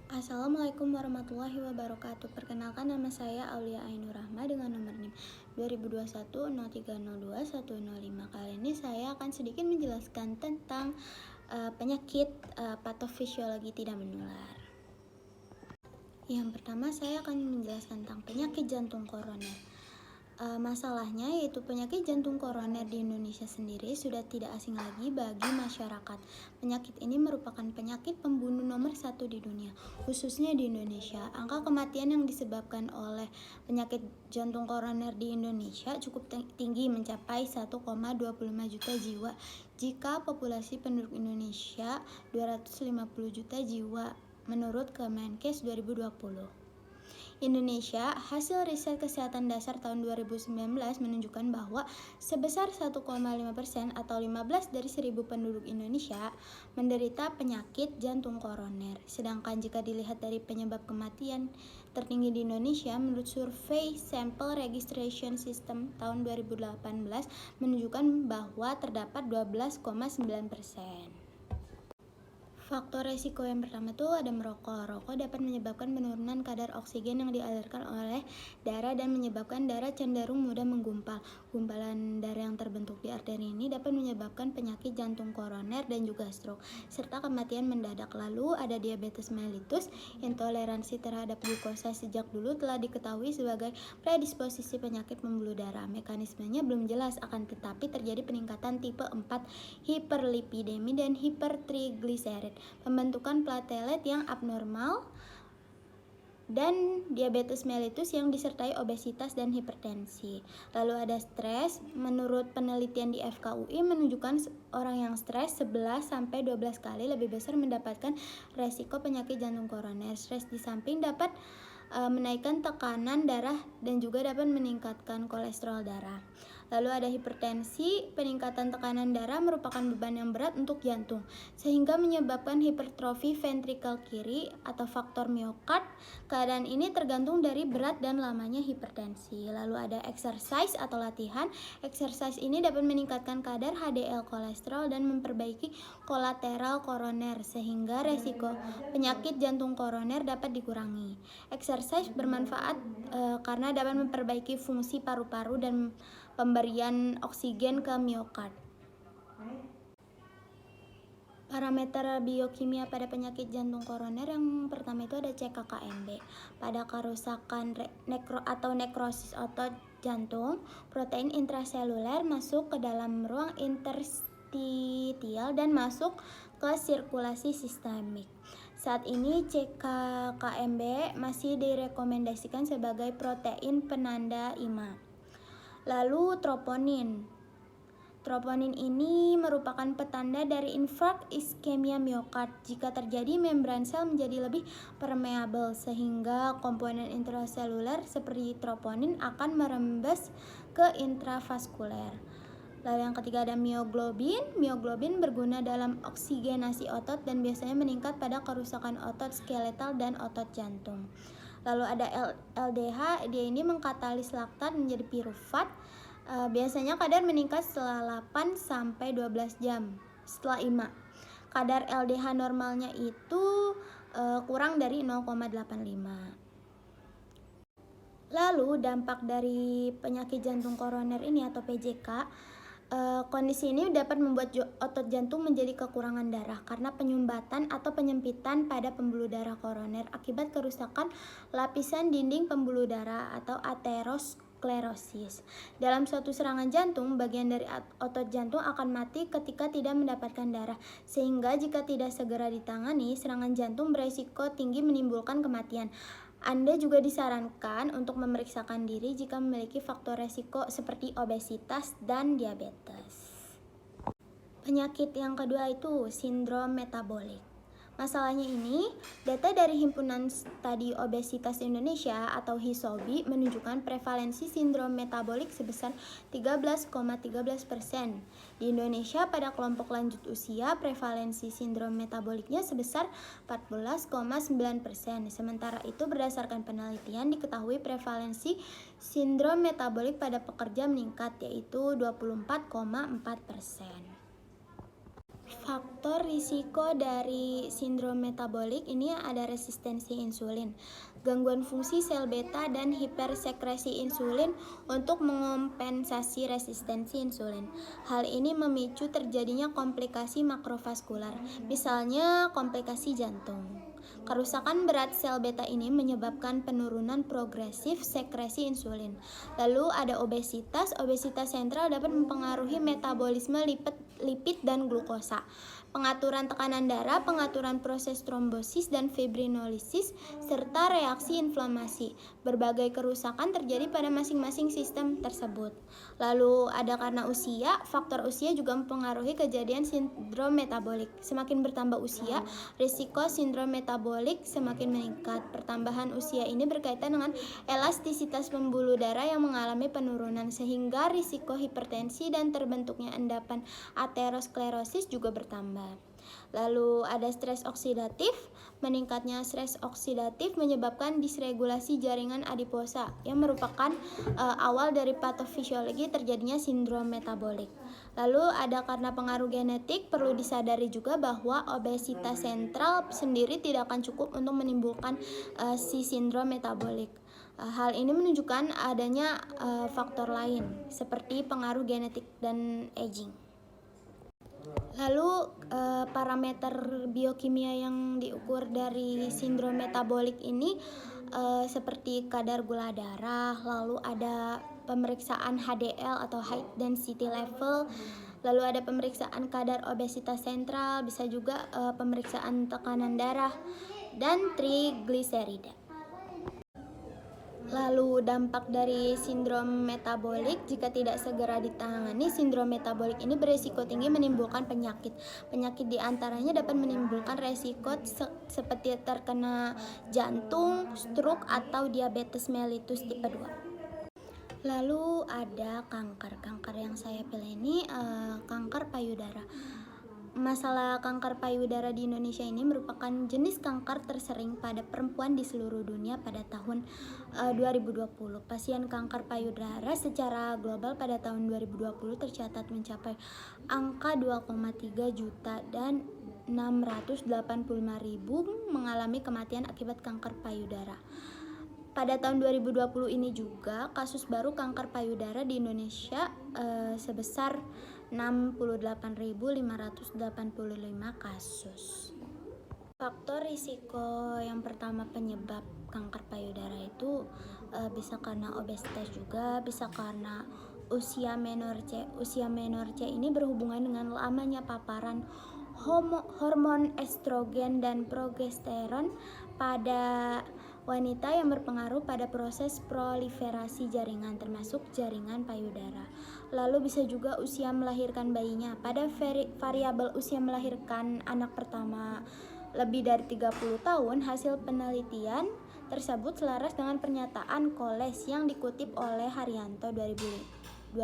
Assalamualaikum warahmatullahi wabarakatuh. Perkenalkan, nama saya Aulia Ainur Rahma dengan nomor NIM 2021 0302 105. Kali ini saya akan sedikit menjelaskan tentang penyakit patofisiologi tidak menular. Yang pertama, saya akan menjelaskan tentang penyakit jantung koroner. Masalahnya yaitu penyakit jantung koroner di Indonesia sendiri sudah tidak asing lagi bagi masyarakat. Penyakit ini merupakan penyakit pembunuh nomor 1 di dunia, khususnya di Indonesia. Angka kematian yang disebabkan oleh penyakit jantung koroner di Indonesia cukup tinggi, mencapai 1,25 juta jiwa jika populasi penduduk Indonesia 250 juta jiwa menurut Kemenkes 2020. Indonesia, hasil riset kesehatan dasar tahun 2019 menunjukkan bahwa sebesar 1,5% atau 15 dari 1000 penduduk Indonesia menderita penyakit jantung koroner. Sedangkan jika dilihat dari penyebab kematian tertinggi di Indonesia, menurut survei Sample Registration System tahun 2018 menunjukkan bahwa terdapat 12,9%. Faktor resiko yang pertama itu ada merokok. Rokok dapat menyebabkan penurunan kadar oksigen yang dialirkan oleh darah dan menyebabkan darah cenderung mudah menggumpal. Gumpalan darah yang terbentuk di arteri ini dapat menyebabkan penyakit jantung koroner dan juga stroke, serta kematian mendadak. Lalu ada diabetes mellitus. Intoleransi terhadap glukosa sejak dulu telah diketahui sebagai predisposisi penyakit pembuluh darah. Mekanismenya belum jelas, akan tetapi terjadi peningkatan tipe 4 hiperlipidemi dan hipertrigliserid, pembentukan platelet yang abnormal, dan diabetes mellitus yang disertai obesitas dan hipertensi. Lalu ada stres. Menurut penelitian di FKUI menunjukkan orang yang stres 11-12 kali lebih besar mendapatkan resiko penyakit jantung koroner. Stres di samping dapat menaikkan tekanan darah dan juga dapat meningkatkan kolesterol darah. Lalu ada hipertensi. Peningkatan tekanan darah merupakan beban yang berat untuk jantung, sehingga menyebabkan hipertrofi ventrikel kiri atau faktor miokard. Keadaan ini tergantung dari berat dan lamanya hipertensi. Lalu ada exercise atau latihan. Exercise ini dapat meningkatkan kadar HDL kolesterol dan memperbaiki kolateral koroner, sehingga resiko penyakit jantung koroner dapat dikurangi. Exercise bermanfaat karena dapat memperbaiki fungsi paru-paru dan pemberian oksigen ke miokard. Parameter biokimia pada penyakit jantung koroner yang pertama itu ada CKKMB. Pada kerusakan nekrosis otot jantung, protein intraseluler masuk ke dalam ruang interstitial dan masuk ke sirkulasi sistemik. Saat ini CKKMB masih direkomendasikan sebagai protein penanda IMA. Lalu troponin. Troponin ini merupakan petanda dari infark iskemia miokard. Jika terjadi, membran sel menjadi lebih permeabel sehingga komponen intraseluler seperti troponin akan merembes ke intravaskuler. Lalu yang ketiga ada mioglobin. Mioglobin berguna dalam oksigenasi otot dan biasanya meningkat pada kerusakan otot skeletal dan otot jantung. Lalu ada LDH, dia ini mengkatalis laktat menjadi pirufat. Biasanya kadar meningkat setelah 8-12 jam setelah IMA. Kadar LDH normalnya itu kurang dari 0,85. Lalu dampak dari penyakit jantung koroner ini atau PJK, kondisi ini dapat membuat otot jantung menjadi kekurangan darah karena penyumbatan atau penyempitan pada pembuluh darah koroner akibat kerusakan lapisan dinding pembuluh darah atau aterosklerosis. Dalam suatu serangan jantung, bagian dari otot jantung akan mati ketika tidak mendapatkan darah, sehingga jika tidak segera ditangani, serangan jantung beresiko tinggi menimbulkan kematian. Anda juga disarankan untuk memeriksakan diri jika memiliki faktor resiko seperti obesitas dan diabetes. Penyakit yang kedua itu sindrom metabolik. Masalahnya ini, data dari Himpunan Studi Obesitas Indonesia atau HISOBI menunjukkan prevalensi sindrom metabolik sebesar 13,13%. Di Indonesia pada kelompok lanjut usia, prevalensi sindrom metaboliknya sebesar 14,9%. Sementara itu berdasarkan penelitian diketahui prevalensi sindrom metabolik pada pekerja meningkat, yaitu 24,4%. Faktor risiko dari sindrom metabolik ini ada resistensi insulin, gangguan fungsi sel beta dan hipersekresi insulin untuk mengompensasi resistensi insulin. Hal ini memicu terjadinya komplikasi makrovaskular, misalnya komplikasi jantung. Kerusakan berat sel beta ini menyebabkan penurunan progresif sekresi insulin. Lalu ada obesitas. Obesitas sentral dapat mempengaruhi metabolisme lipid dan glukosa, pengaturan tekanan darah, pengaturan proses trombosis dan fibrinolisis, serta reaksi inflamasi. Berbagai kerusakan terjadi pada masing-masing sistem tersebut. Lalu ada karena usia. Faktor usia juga mempengaruhi kejadian sindrom metabolik. Semakin bertambah usia, risiko sindrom metabolik semakin meningkat. Pertambahan usia ini berkaitan dengan elastisitas pembuluh darah yang mengalami penurunan, sehingga risiko hipertensi dan terbentuknya endapan aterosklerosis juga bertambah. Lalu ada stres oksidatif. Meningkatnya stres oksidatif menyebabkan disregulasi jaringan adiposa yang merupakan awal dari patofisiologi terjadinya sindrom metabolik. Lalu ada karena pengaruh genetik. Perlu disadari juga bahwa obesitas sentral sendiri tidak akan cukup untuk menimbulkan si sindrom metabolik. Hal ini menunjukkan adanya faktor lain seperti pengaruh genetik dan aging. Lalu parameter biokimia yang diukur dari sindrom metabolik ini seperti kadar gula darah, lalu ada pemeriksaan HDL atau high density level, lalu ada pemeriksaan kadar obesitas sentral, bisa juga pemeriksaan tekanan darah dan trigliserida. Lalu dampak dari sindrom metabolik, jika tidak segera ditangani, sindrom metabolik ini berisiko tinggi menimbulkan penyakit. Penyakit diantaranya dapat menimbulkan resiko seperti terkena jantung, stroke, atau diabetes mellitus tipe 2. Lalu ada kanker. Kanker yang saya pilih ini kanker payudara. Masalah kanker payudara di Indonesia ini merupakan jenis kanker tersering pada perempuan di seluruh dunia pada tahun 2020. Pasien kanker payudara secara global pada tahun 2020 tercatat mencapai angka 2,3 juta dan 685.000 mengalami kematian akibat kanker payudara. Pada tahun 2020 ini juga kasus baru kanker payudara di Indonesia sebesar 68.585 kasus. Faktor risiko yang pertama penyebab kanker payudara itu bisa karena obesitas juga, bisa karena usia menor C. Usia menor C ini berhubungan dengan lamanya paparan hormon estrogen dan progesteron pada wanita yang berpengaruh pada proses proliferasi jaringan, termasuk jaringan payudara. Lalu bisa juga usia melahirkan bayinya. Pada variabel usia melahirkan anak pertama lebih dari 30 tahun, hasil penelitian tersebut selaras dengan pernyataan Koles yang dikutip oleh Haryanto 2005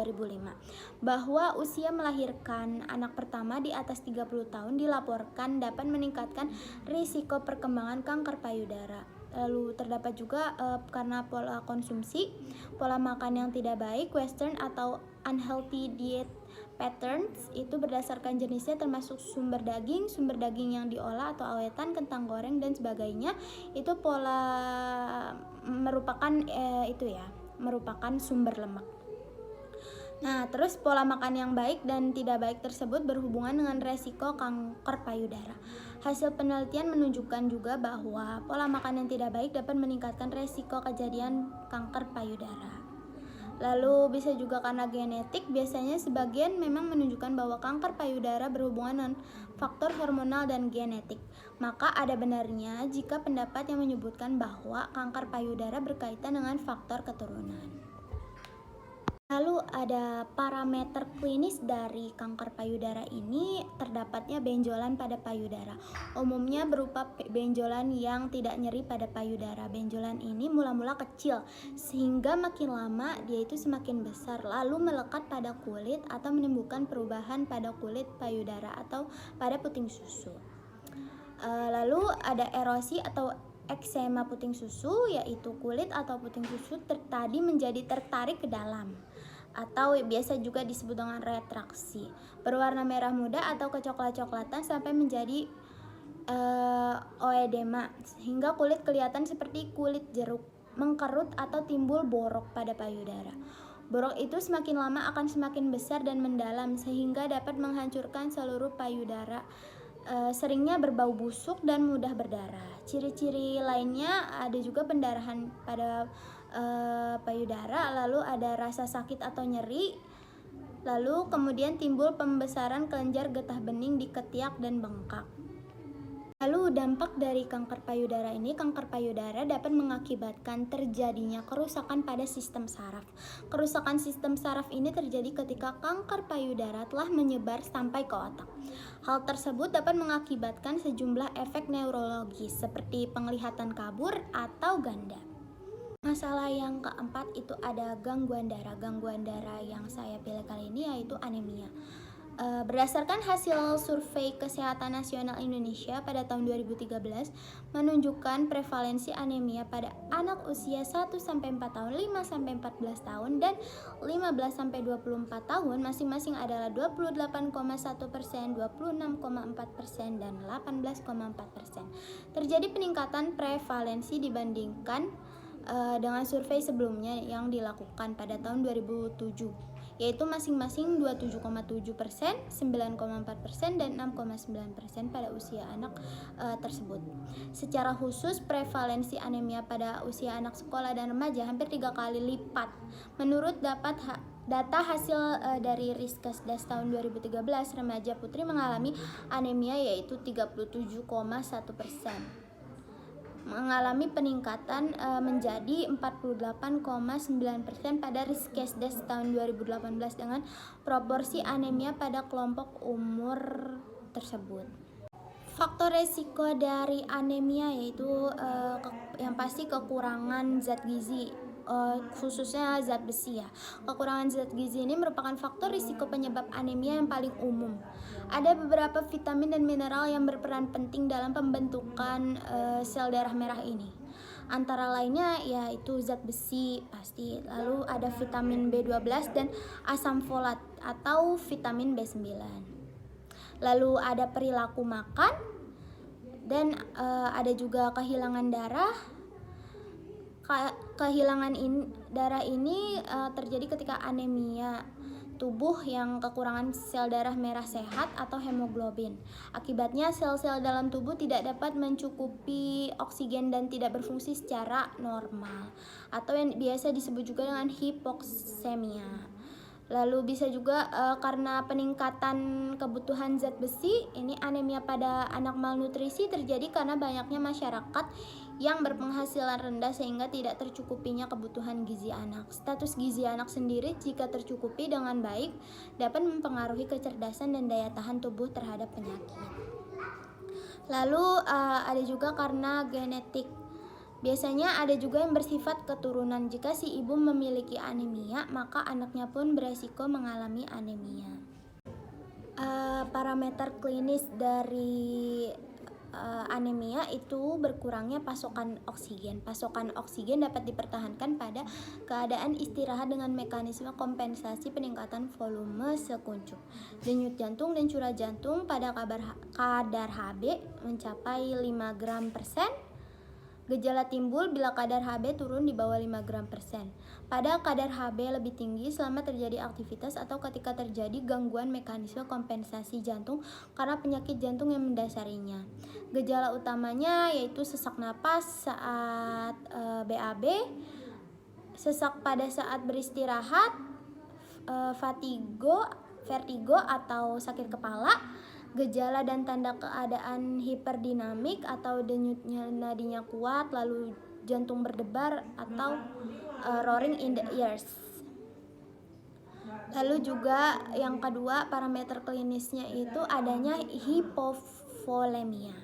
bahwa usia melahirkan anak pertama di atas 30 tahun dilaporkan dapat meningkatkan risiko perkembangan kanker payudara. Lalu terdapat juga karena pola konsumsi, pola makan yang tidak baik, western atau unhealthy diet patterns itu berdasarkan jenisnya, termasuk sumber daging yang diolah atau awetan, kentang goreng dan sebagainya. Itu pola merupakan merupakan sumber lemak. Nah, terus pola makan yang baik dan tidak baik tersebut berhubungan dengan resiko kanker payudara. Hasil penelitian menunjukkan juga bahwa pola makan yang tidak baik dapat meningkatkan resiko kejadian kanker payudara. Lalu bisa juga karena genetik. Biasanya sebagian memang menunjukkan bahwa kanker payudara berhubungan dengan faktor hormonal dan genetik. Maka ada benarnya jika pendapat yang menyebutkan bahwa kanker payudara berkaitan dengan faktor keturunan. Lalu ada parameter klinis dari kanker payudara ini, terdapatnya benjolan pada payudara. Umumnya berupa benjolan yang tidak nyeri pada payudara. Benjolan ini mula-mula kecil sehingga makin lama dia itu semakin besar, lalu melekat pada kulit atau menimbulkan perubahan pada kulit payudara atau pada puting susu. Lalu ada erosi atau eksema puting susu, yaitu kulit atau puting susu tadi menjadi tertarik ke dalam. atau biasa juga disebut dengan retraksi, berwarna merah muda atau kecoklat-coklatan sampai menjadi oedema, sehingga kulit kelihatan seperti kulit jeruk, mengkerut atau timbul borok pada payudara. Borok itu semakin lama akan semakin besar dan mendalam sehingga dapat menghancurkan seluruh payudara. Seringnya berbau busuk dan mudah berdarah. Ciri-ciri lainnya ada juga pendarahan pada payudara, lalu ada rasa sakit atau nyeri, lalu kemudian timbul pembesaran kelenjar getah bening di ketiak dan bengkak. Lalu dampak dari kanker payudara ini, kanker payudara dapat mengakibatkan terjadinya kerusakan pada sistem saraf. Kerusakan sistem saraf ini terjadi ketika kanker payudara telah menyebar sampai ke otak. Hal tersebut dapat mengakibatkan sejumlah efek neurologis seperti penglihatan kabur atau ganda. Masalah yang keempat itu ada gangguan darah. Gangguan darah yang saya pilih kali ini yaitu anemia. Berdasarkan hasil Survei Kesehatan Nasional Indonesia pada tahun 2013 menunjukkan prevalensi anemia pada anak usia 1-4 tahun, 5-14 tahun, dan 15-24 tahun masing-masing adalah 28,1%, 26,4%, dan 18,4%. Terjadi peningkatan prevalensi dibandingkan dengan survei sebelumnya yang dilakukan pada tahun 2007, yaitu masing-masing 27,7%, 9,4%, dan 6,9% pada usia anak tersebut. Secara khusus, prevalensi anemia pada usia anak sekolah dan remaja hampir 3 kali lipat. Menurut data hasil dari Riskesdas tahun 2013, remaja putri mengalami anemia yaitu 37,1%. mengalami peningkatan menjadi 48,9% pada Riskesdas tahun 2018 dengan proporsi anemia pada kelompok umur tersebut. Faktor resiko dari anemia yaitu yang pasti kekurangan zat gizi, khususnya zat besi ya. Kekurangan zat gizi ini merupakan faktor risiko penyebab anemia yang paling umum. Ada beberapa vitamin dan mineral yang berperan penting dalam pembentukan sel darah merah ini. Antara lainnya yaitu zat besi pasti, lalu ada vitamin B12 dan asam folat atau vitamin B9. Lalu ada perilaku makan dan ada juga kehilangan darah. Kehilangan darah ini terjadi ketika anemia tubuh yang kekurangan sel darah merah sehat atau hemoglobin. Akibatnya sel-sel dalam tubuh tidak dapat mencukupi oksigen dan tidak berfungsi secara normal, atau yang biasa disebut juga dengan hipoksemia. Lalu bisa juga karena peningkatan kebutuhan zat besi, ini anemia pada anak malnutrisi terjadi karena banyaknya masyarakat yang berpenghasilan rendah sehingga tidak tercukupinya kebutuhan gizi anak. Status gizi anak sendiri jika tercukupi dengan baik dapat mempengaruhi kecerdasan dan daya tahan tubuh terhadap penyakit. Lalu ada juga karena genetik. Biasanya ada juga yang bersifat keturunan. Jika si ibu memiliki anemia, maka anaknya pun beresiko mengalami anemia. Parameter klinis dari anemia itu berkurangnya pasokan oksigen. Pasokan oksigen dapat dipertahankan pada keadaan istirahat dengan mekanisme kompensasi peningkatan volume sekuncup. Denyut jantung dan curah jantung pada kadar Hb mencapai 5 gram per sen. Gejala timbul bila kadar Hb turun di bawah 5 gram per sen. Pada kadar Hb lebih tinggi selama terjadi aktivitas atau ketika terjadi gangguan mekanisme kompensasi jantung karena penyakit jantung yang mendasarinya. Gejala utamanya yaitu sesak napas saat BAB, sesak pada saat beristirahat, vertigo atau sakit kepala, gejala dan tanda keadaan hiperdinamik atau denyutnya nadinya kuat, lalu jantung berdebar atau roaring in the ears. Lalu juga yang kedua parameter klinisnya itu adanya hipovolemia.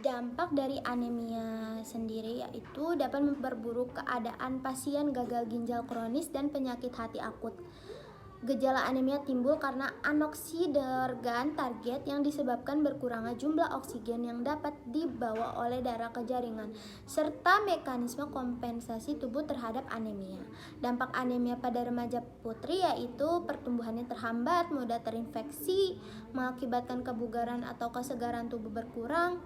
Dampak dari anemia sendiri yaitu dapat memperburuk keadaan pasien gagal ginjal kronis dan penyakit hati akut. Gejala anemia timbul karena anoksidergan target yang disebabkan berkurangnya jumlah oksigen yang dapat dibawa oleh darah ke jaringan, serta mekanisme kompensasi tubuh terhadap anemia. Dampak anemia pada remaja putri yaitu pertumbuhannya terhambat, mudah terinfeksi, mengakibatkan kebugaran atau kesegaran tubuh berkurang,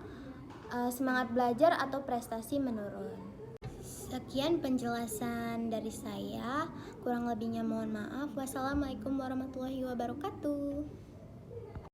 semangat belajar atau prestasi menurun. Sekian penjelasan dari saya, kurang lebihnya mohon maaf. Wassalamualaikum warahmatullahi wabarakatuh.